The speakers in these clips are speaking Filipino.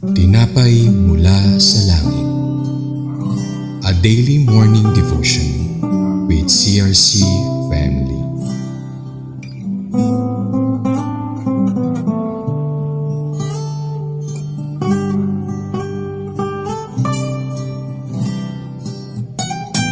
Tinapay mula sa langit. A daily morning devotion with CRC family.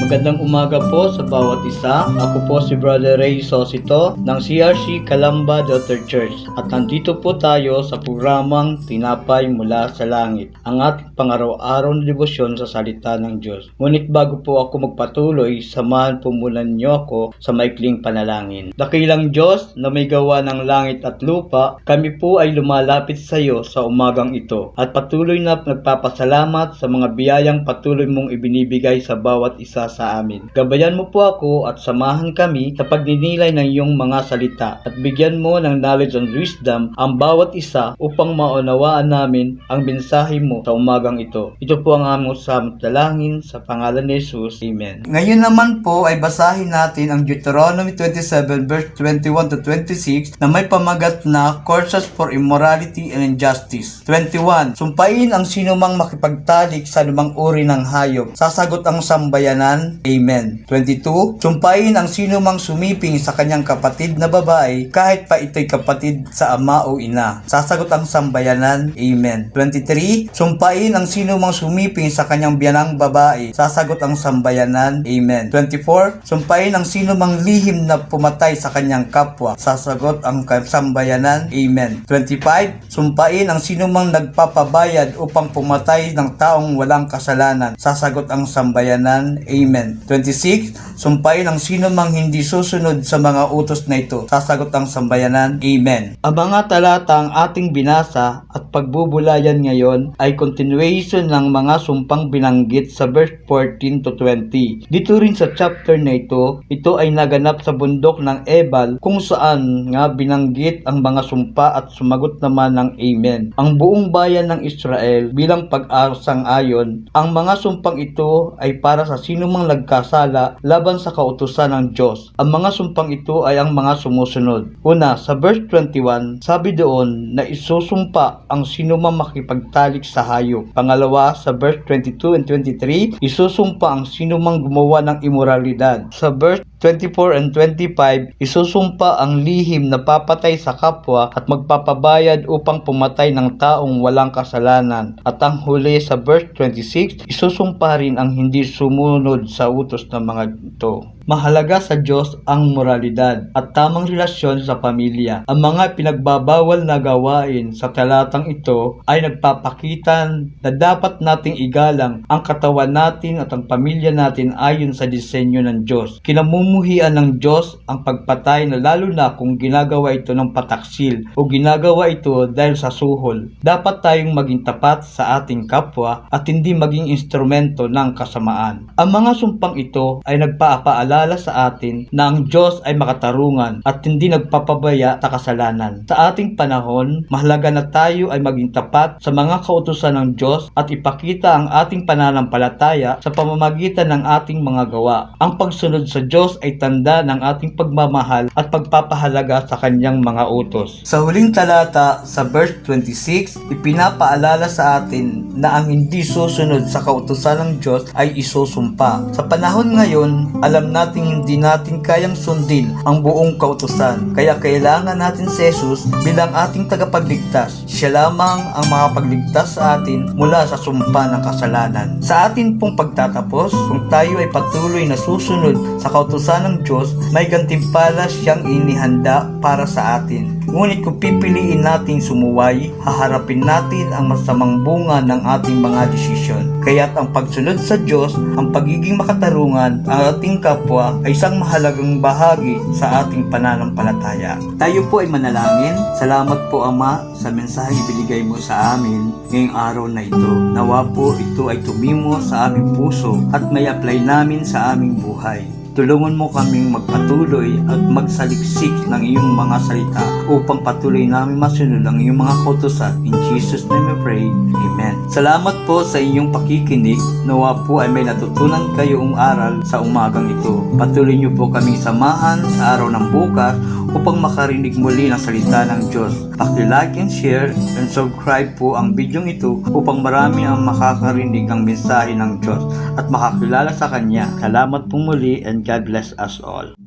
Magandang umaga po sa bawat isa. Ako po si Brother Ray Sosito ng CRC Calamba Daughter Church at nandito po tayo sa programang Tinapay Mula sa Langit, ang ating pang-araw-araw na debosyon sa salita ng Diyos. Ngunit bago po ako magpatuloy, samahan po muna niyo ako sa maikling panalangin. Dakilang Diyos na may gawa ng langit at lupa, kami po ay lumalapit sa iyo sa umagang ito at patuloy na nagpapasalamat sa mga biyayang patuloy mong ibinibigay sa bawat isa sa amin. Gabayan mo po ako at samahan kami sa pagninilay ng iyong mga salita at bigyan mo ng knowledge and wisdom ang bawat isa upang maunawaan namin ang mensahe mo sa umagang ito. Ito po ang aming dalangin sa pangalan ni Jesus. Amen. Ngayon naman po ay basahin natin ang Deuteronomy 27 verse 21 to 26 na may pamagat na Curses for Immorality and Injustice. 21. Sumpain ang sinumang makipagtalik sa lumang uri ng hayop. Sasagot ang sambayanan. Amen. 22. Sumpain ang sinumang sumiping sa kanyang kapatid na babae kahit pa ito'y kapatid sa ama o ina. Sasagot ang sambayanan. Amen. 23. Sumpain ang sinumang sumiping sa kanyang biyanang babae. Sasagot ang sambayanan. Amen. 24. Sumpain ang sinumang lihim na pumatay sa kanyang kapwa. Sasagot ang sambayanan. Amen. 25. Sumpain ang sinumang nagpapabayad upang pumatay ng taong walang kasalanan. Sasagot ang sambayanan. Amen. 26. Sumpain ang sino mang hindi susunod sa mga utos na ito. Sasagot ang sambayanan. Amen. Ang mga talatang ating binasa at pagbubulayan ngayon ay continuation ng mga sumpang binanggit sa verse 14 to 20. Dito rin sa chapter na ito ay naganap sa bundok ng Ebal kung saan nga binanggit ang mga sumpa at sumagot naman ng Amen. Ang buong bayan ng Israel bilang pag-asang ayon, ang mga sumpang ito ay para sa sino mang nagkasala laban sa kautusan ng Diyos. Ang mga sumpang ito ay ang mga sumusunod. Una, sa verse 21, sabi doon na isusumpa ang sinumang makipagtalik sa hayop. Pangalawa, sa verse 22 and 23, isusumpa ang sinumang gumawa ng imoralidad. Sa verse 24 and 25, isusumpa ang lihim na papatay sa kapwa at magpapabayad upang pumatay ng taong walang kasalanan. At ang huli sa verse 26, isusumpa rin ang hindi sumunod sa utos ng mga ito. Mahalaga sa Diyos ang moralidad at tamang relasyon sa pamilya. Ang mga pinagbabawal na gawain sa talatang ito ay nagpapakita na dapat nating igalang ang katawan natin at ang pamilya natin ayon sa disenyo ng Diyos. Kinamumuhian ng Diyos ang pagpatay na lalo na kung ginagawa ito ng pataksil o ginagawa ito dahil sa suhol. Dapat tayong maging tapat sa ating kapwa at hindi maging instrumento ng kasamaan. Ang mga sumpang ito ay nagpapaalala sa atin na ang Diyos ay makatarungan at hindi nagpapabaya sa kasalanan. Sa ating panahon, mahalaga na tayo ay maging tapat sa mga kautusan ng Diyos at ipakita ang ating pananampalataya sa pamamagitan ng ating mga gawa. Ang pagsunod sa Diyos ay tanda ng ating pagmamahal at pagpapahalaga sa kanyang mga utos. Sa huling talata, sa verse 26, ipinapaalala sa atin na ang hindi susunod sa kautusan ng Diyos ay isusumpa. Sa panahon ngayon, alam natin hindi natin kayang sundin ang buong kautusan. Kaya kailangan natin si Jesus bilang ating tagapagligtas. Siya lamang ang makapagligtas sa atin mula sa sumpa ng kasalanan. Sa atin pong pagtatapos, kung tayo ay patuloy na susunod sa kautusan ng Diyos, may gantimpala siyang inihanda para sa atin. Ngunit kung pipiliin natin sumuway, haharapin natin ang masamang bunga ng ating mga desisyon. Kaya't ang pagsunod sa Diyos, ang pagiging makatarungan, ang ating kapwa ay isang mahalagang bahagi sa ating pananampalataya. Tayo po ay manalangin. Salamat po Ama sa mensaheng ibinigay mo sa amin ngayong araw na ito. Nawa po ito ay tumimo sa aming puso at may apply namin sa aming buhay. Tulungan mo kaming magpatuloy at magsaliksik ng iyong mga salita upang patuloy namin masunod ang iyong mga kautusan. In Jesus' name we pray. Amen. Salamat po sa inyong pakikinig. Nawa po ay may natutunan kayong aral sa umagang ito. Patuloy niyo po kaming samahan sa araw ng bukas upang makarinig muli ng salita ng Diyos. Paki-like and share and subscribe po ang video ito upang marami ang makakarinig ng mensahe ng Diyos at makakilala sa Kanya. Salamat po muli and God bless us all.